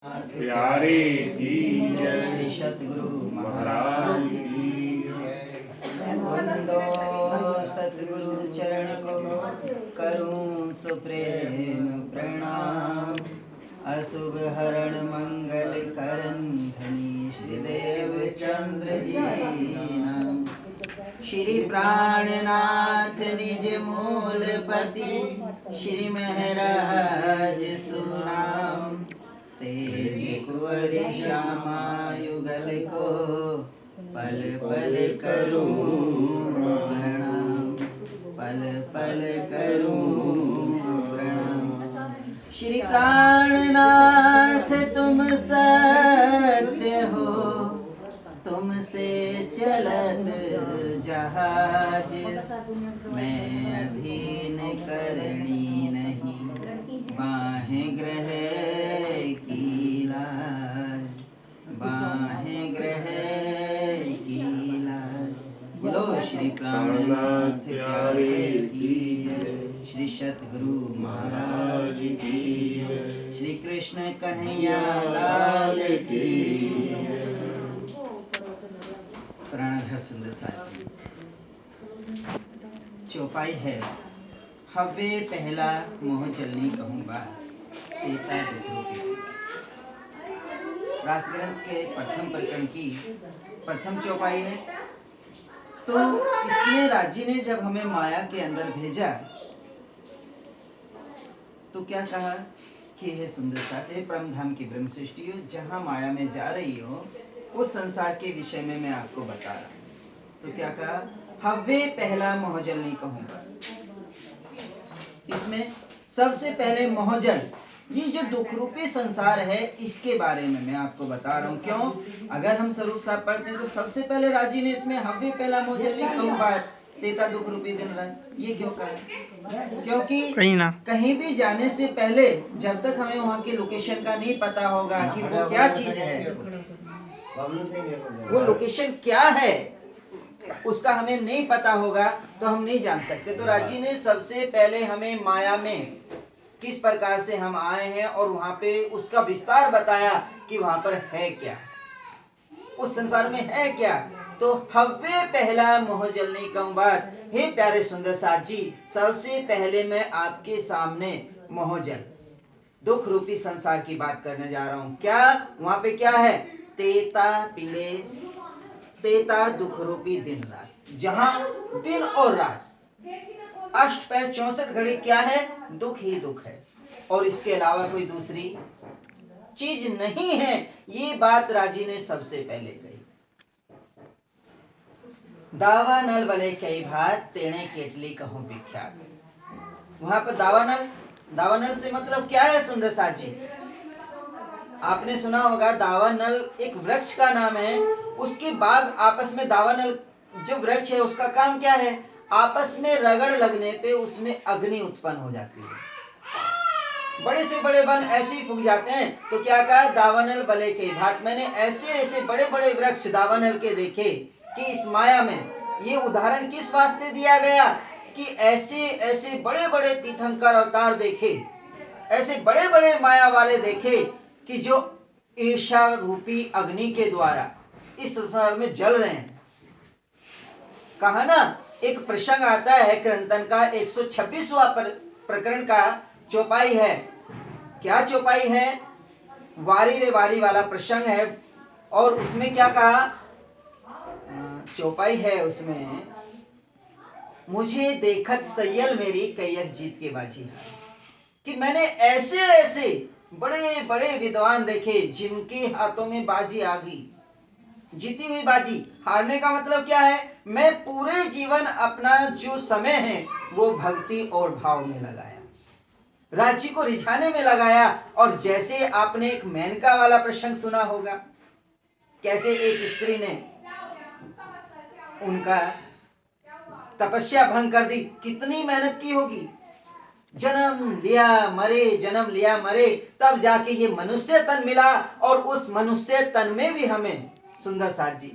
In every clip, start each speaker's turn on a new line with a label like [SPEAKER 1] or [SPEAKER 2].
[SPEAKER 1] प्यारे की जय।
[SPEAKER 2] श्री सतगुरु महाराज की जय। वंदो सतगुरु चरण को करूं सुप्रेम प्रणाम। अशुभ हरण मंगल करण धनी श्री देव चंद्र जी नाम। श्री प्राणनाथ निज मूलपति श्री महराज सुनाम। तेज कुंवर श्यामा युगल को पल पल करूं प्रणाम। पल पल करूं प्रणाम। श्री प्राणनाथ तुम सत्य हो, तुमसे चलत जहाज। मैं अधीन करनी नहीं, बाहें ग्रह की लाज। बाहें ग्रह की लाज। बोलो श्री प्राणनाथ प्यारे की जय। श्री सतगुरु महाराज की जय। श्री कृष्ण कन्हैया लाल की जय। प्राणधर सुंदर साची चौपाई है। हवे पहला मोह चलनी कहूँगा तेता दुखों। रास ग्रंथ के प्रथम प्रकरण की प्रथम चौपाई है। तो इसमें राजी ने जब हमें माया के अंदर भेजा तो क्या कहा कि हे सुंदर साथ, हे परम धाम की ब्रह्म सृष्टि हो, जहाँ माया में जा रही हो उस संसार के विषय में मैं आपको बता रहा हूँ। तो क्या कहा, हवे पहला मोहजल नहीं कहूँगा। इसमें सबसे पहले मोहजल, ये जो दुख रूपी संसार है इसके बारे में मैं आपको बता रहा हूँ। क्यों? अगर हम स्वरूप साहब पढ़ते हैं तो सबसे पहले राजी ने इसमें हवे पहला मोहजल नहीं कहूँगा तेता दुख रूपी दिन रात, ये क्यों कहा? क्योंकि कहीं भी जाने से पहले जब तक हमें वहाँ की लोकेशन का नहीं पता होगा कि वो क्या चीज है, वो लोकेशन क्या है, उसका हमें नहीं पता होगा तो हम नहीं जान सकते। तो राजी ने सबसे पहले हमें माया में किस प्रकार से हम आए हैं और वहां पे उसका विस्तार बताया कि वहां पर है क्या, उस संसार में है क्या। तो हवे पहला मोह जलने का बात, हे प्यारे सुंदर साथ जी, सबसे पहले मैं आपके सामने मोहजल दुख रूपी संसार की बात करने जा रहा हूं। क्या वहां पे क्या है? तेता पीड़े, तेता दुख रूपी दिन रात, जहां दिन और रात अष्ट पैर 64 घड़ी क्या है? दुख ही दुख है और इसके अलावा कोई दूसरी चीज नहीं है। ये बात राजी ने सबसे पहले कही। दावा नल वाले कई भात तेने केटली कहूं विख्यात। वहां पर दावानल, दावानल से मतलब क्या है सुंदर साथ जी? आपने सुना होगा दावानल एक वृक्ष का नाम है। उसके बाग आपस में, दावानल जो वृक्ष है उसका काम क्या है? आपस में रगड़ लगने पे उसमें अग्नि उत्पन्न हो जाती है। बड़े से बड़े वन ऐसे ही फूक जाते हैं। तो क्या कहा? दावानल बले के भात। मैंने ऐसे ऐसे बड़े बड़े वृक्ष दावानल के देखे कि इस माया में ये उदाहरण किस वास्ते दिया गया कि ऐसे ऐसे बड़े बड़े तीर्थंकर अवतार देखे, ऐसे बड़े बड़े माया वाले देखे कि जो ईर्ष्या रूपी अग्नि के द्वारा इस संसार में जल रहे हैं। कहा ना, एक प्रसंग आता है कीर्तन का 126वां प्रकरण का चौपाई है। क्या चौपाई है? वारी रे वारी वाला प्रसंग है। और उसमें क्या कहा? चौपाई है उसमें, मुझे देखत सैयल मेरी कैयक जीत के बाजी, कि मैंने ऐसे ऐसे बड़े बड़े विद्वान देखे जिनके हाथों में बाजी आ गई, जीती हुई बाजी। हारने का मतलब क्या है? मैं पूरे जीवन अपना जो समय है वो भक्ति और भाव में लगाया, राज्य को रिझाने में लगाया। और जैसे आपने एक मेनका वाला प्रसंग सुना होगा, कैसे एक स्त्री ने उनका तपस्या भंग कर दी। कितनी मेहनत की होगी, जन्म लिया मरे, जन्म लिया मरे, तब जाके ये मनुष्य तन मिला। और उस मनुष्य तन में भी हमें, सुंदर साथ जी,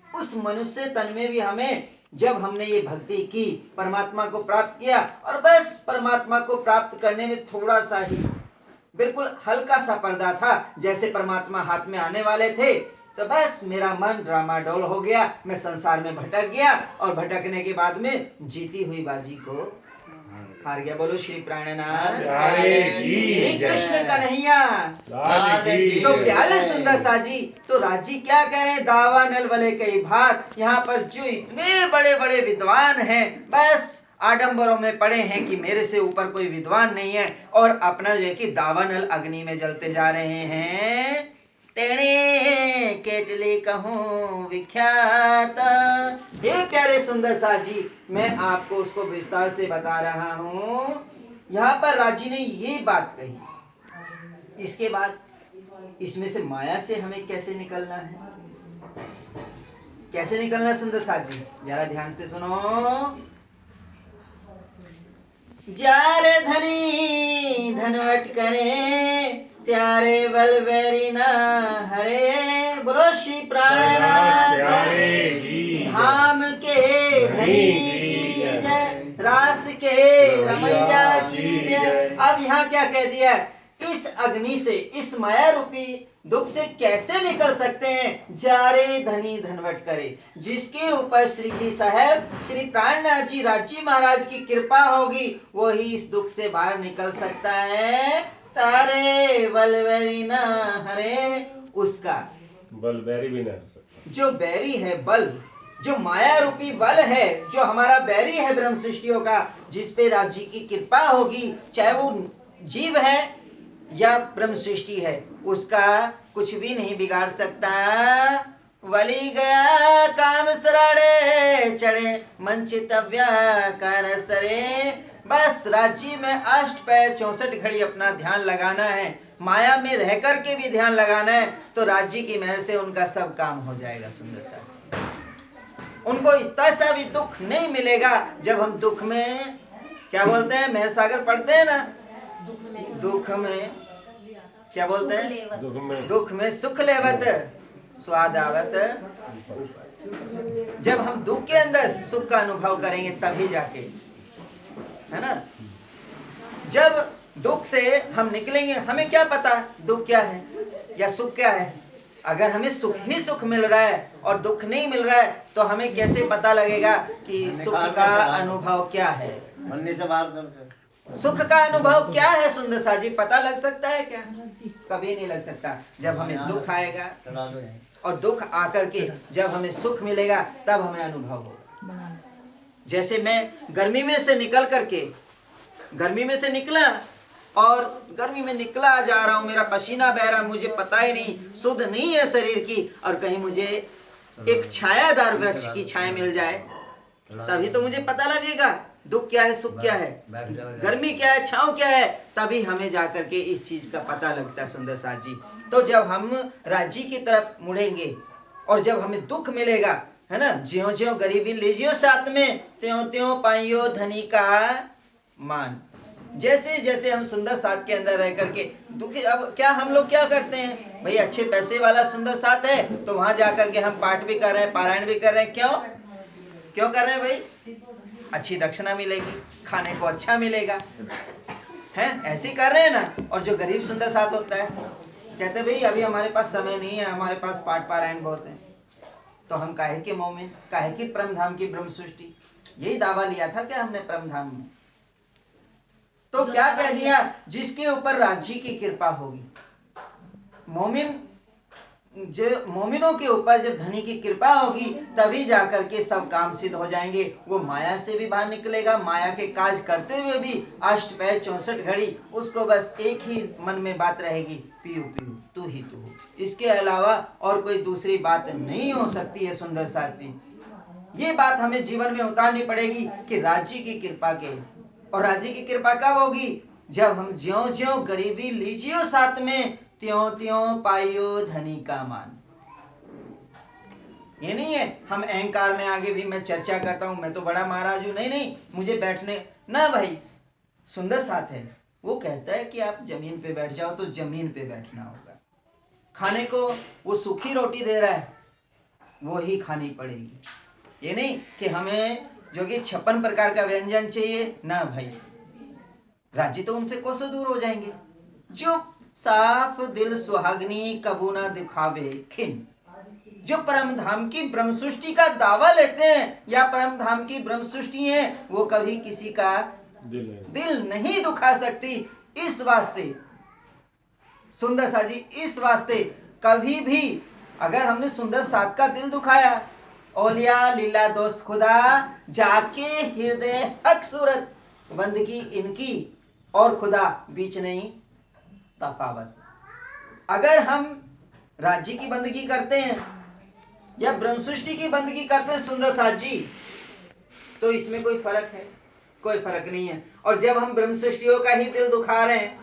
[SPEAKER 2] उस मनुष्य तन में भी हमें जब हमने ये भक्ति की, परमात्मा को प्राप्त किया, और बस परमात्मा को प्राप्त करने में थोड़ा सा ही बिल्कुल हल्का सा पर्दा था, जैसे परमात्मा हाथ में आने वाले थे तो बस मेरा मन ड्रामाडोल हो गया, मैं संसार में भटक गया और भटकने के बाद में जीती हुई बाजी को हार गया। बोलो श्री प्राणनाथ श्री कृष्ण कन्हैया। तो प्यारे सुंदर सा जी, तो राजी क्या कह रहे हैं, दावा नल वाले कई भात। यहाँ पर जो इतने बड़े बड़े विद्वान हैं बस आडंबरों में पड़े हैं कि मेरे से ऊपर कोई विद्वान नहीं है, और अपना जो है कि दावानल अग्नि में जलते जा रहे हैं। तेणे केटली कहूँ विख्यात। ये प्यारे सुंदर सा जी, मैं आपको उसको विस्तार से बता रहा हूँ। यहाँ पर राजी ने ये बात कही, इसके बाद इसमें से माया से हमें कैसे निकलना है, कैसे निकलना है सुंदर सा जी, जरा ध्यान से सुनो। जारे धनी धनवट करे, त्यारे बलबेरी ना हरे। बोलो श्री प्राणनाथ धाम के धनी की जय, रास के रमैया की जय। अब यहाँ क्या कह दिया, इस अग्नि से, इस माया रूपी दुख से कैसे निकल सकते हैं। जारे धनी धनवट करे, जिसके ऊपर श्री जी साहब श्री प्राणनाथ जी राजी महाराज की कृपा होगी वो ही इस दुख से बाहर निकल सकता है। तारे बलबेरी ना हरे, उसका
[SPEAKER 1] बलबेरी भी नहीं हो सकता।
[SPEAKER 2] जो बैरी है बल, जो माया रूपी बल है, जो हमारा बैरी है ब्रह्म सृष्टियों का, जिस पे राजी की कृपा होगी, चाहे वो जीव है या ब्रह्म सृष्टि है, उसका कुछ भी नहीं बिगाड़ सकता। वली गया काम सराड़े, चढ़े मंचितव्या कर सरे। बस राज्य में अष्ट पैर 64 घड़ी अपना ध्यान लगाना है, माया में रह कर के भी ध्यान लगाना है, तो राज्य की मेहर से उनका सब काम हो जाएगा। सुंदर साची, उनको इतना सा भी दुख नहीं मिलेगा। जब हम दुख में क्या बोलते हैं, मेहर सागर पढ़ते हैं ना, दुख में क्या बोलते हैं, दुख में सुख लेवत स्वाद आवत। जब हम दुख के अंदर सुख का अनुभव करेंगे तभी जाके, है ना। जब दुख से हम निकलेंगे, हमें क्या पता दुख क्या है या सुख क्या है। अगर हमें सुख ही सुख मिल रहा है और दुख नहीं मिल रहा है तो हमें कैसे पता लगेगा कि सुख का अनुभव क्या है, सुख का अनुभव क्या है। सुंदर सा जी, पता लग सकता है क्या, कभी नहीं लग सकता। जब हमें दुख आएगा और दुख आकर के जब हमें सुख मिलेगा तब हमें अनुभव होगा। जैसे मैं गर्मी में से निकल करके, गर्मी में से निकला और गर्मी में निकला जा रहा हूँ, मेरा पसीना बह रहा, मुझे पता ही नहीं, शुद्ध नहीं है शरीर की, और कहीं मुझे एक छायादार वृक्ष की छाया मिल जाए तभी तो मुझे पता लगेगा दुख क्या है सुख क्या है, गर्मी क्या है छांव क्या है, तभी हमें जाकर के इस चीज का पता लगता है। सुंदर साथ जी, तो जब हम राज्य की तरफ मुड़ेंगे और जब हमें दुख मिलेगा, है ना, ज्यों ज्यों गरीबी लीजियो साथ में, त्यों त्यों पाइयो धनी का मान। जैसे जैसे हम सुंदर साथ के अंदर रह करके दुखी, अब क्या हम लोग क्या करते हैं भाई, अच्छे पैसे वाला सुंदर साथ है तो वहां जाकर के हम पाठ भी कर रहे हैं, पारायण भी कर रहे हैं, क्यों कर रहे हैं भाई, अच्छी दक्षिणा मिलेगी, खाने को अच्छा मिलेगा, हैं, ऐसे कर रहे हैं ना। और जो गरीब सुंदर साथ होता है कहते भाई अभी हमारे पास समय नहीं है, हमारे पास पाठ पारायण बहुत है, तो हम काहे के मोमिन, काहे की परम धाम की ब्रह्म सृष्टि, यही दावा लिया था क्या हमने परम धाम में। तो क्या कह दिया, जिसके ऊपर राज्य की कृपा होगी, मोमिन जो मोमिनों के ऊपर जब धनी की कृपा होगी तभी जाकर के सब काम सिद्ध हो जाएंगे। वो माया से भी बाहर निकलेगा, माया के काज करते हुए भी अष्ट पैर 64 घड़ी उसको बस एक ही मन में बात रहेगी, पीयू पीयू तू ही तू हो, इसके अलावा और कोई दूसरी बात नहीं हो सकती है। सुंदर साथी, ये बात हमें जीवन में उतारनी पड़ेगी कि राज्य की कृपा के, और राज्य की कृपा कब होगी, जब हम ज्यों ज्यों गरीबी लीजियो साथ में, त्यों त्यों पाइयो धनी का मान। ये नहीं है हम अहंकार में आगे भी मैं चर्चा करता हूं, मैं तो बड़ा महाराज हूं, नहीं नहीं, मुझे बैठने ना भाई। सुंदर साथ है, वो कहता है कि आप जमीन पे बैठ जाओ तो जमीन पे बैठना होगा, खाने को वो सूखी रोटी दे रहा है वो ही खानी पड़ेगी। ये नहीं कि हमें जो कि 56 प्रकार का व्यंजन चाहिए, ना भाई, राज्य तो उनसे कोसों दूर हो जाएंगे। जो साफ दिल सुहागनी कबू ना दिखावे खिन। जो परम धाम की ब्रह्म सृष्टि का दावा लेते हैं या परम धाम की ब्रह्म सृष्टि है, वो कभी किसी का दिल नहीं दुखा सकती। इस वास्ते सुंदर सा जी, इस वास्ते कभी भी अगर हमने सुंदर साथ का दिल दुखाया, औलिया लीला दोस्त खुदा जाके हृदय हक सूरत, बंदगी इनकी और खुदा बीच नहीं तफावत। अगर हम राज्य की बंदगी करते हैं या ब्रह्म सृष्टि की बंदगी करते हैं सुंदर साथ जी, तो इसमें कोई फर्क है? कोई फर्क नहीं है। और जब हम ब्रह्म सृष्टियों का ही दिल दुखा रहे हैं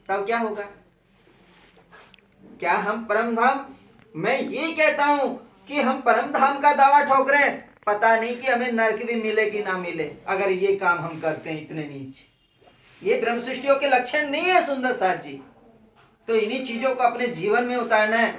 [SPEAKER 2] तब क्या होगा? क्या हम परम धाम, मैं ये कहता हूं कि हम परम धाम का दावा ठोक रहे हैं, पता नहीं कि हमें नरक भी मिले कि ना मिले अगर ये काम हम करते हैं इतने नीच। ये ब्रह्म सृष्टियों के लक्षण नहीं है सुंदर साथ जी। तो इन्हीं चीजों को अपने जीवन में उतारना है।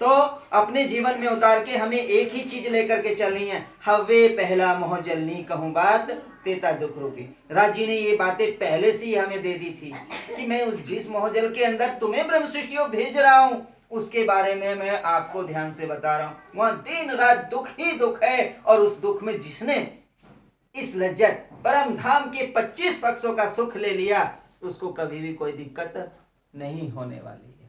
[SPEAKER 2] तो अपने जीवन में उतार के हमें एक ही चीज लेकर के चलनी है, हवे पहला मोह जलनी कहूं बात तेता दुख रूपी। राजी ने ये बातें पहले से ही हमें दे दी थी कि मैं उस जिस मोहजल के अंदर तुम्हें ब्रह्म सृष्टियों भेज रहा हूं उसके बारे में मैं आपको ध्यान से बता रहा हूं। वहां दिन रात दुख ही दुख है, और उस दुख में जिसने इस लज्जत परम धाम के 25 पक्षों का सुख ले लिया उसको कभी भी कोई दिक्कत नहीं होने वाली है।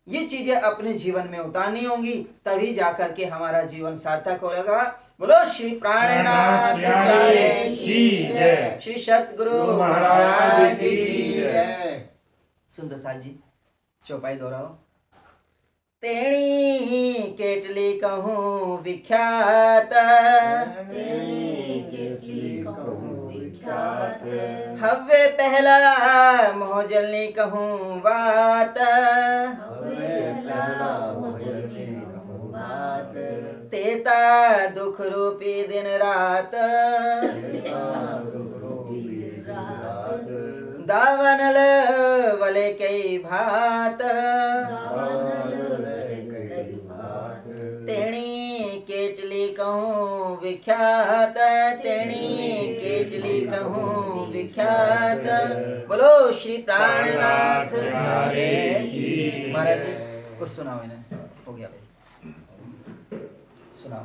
[SPEAKER 2] ये चीजें अपने जीवन में उतारनी होंगी, तभी जाकर के हमारा जीवन सार्थक होगा। बोलो श्री प्राणनाथ प्यारे की जय, श्री सतगुरु महाराज की जय। सुंदर साथ जी चौपाई दोहराओ। तेणी केटली कहूँ विख्यात, हवे पहला मोहजलनी कहूँ बात, तेता दुख रूपी दिन रात, दावनल वले कई भात, तेणी केटली कहूँ विख्यात, तेणी केटली कहूँ विख्यात। बोलो श्री प्राणनाथ महाराज जी कुछ सुनाओ इन्हें, हो गया भाई सुनाओ।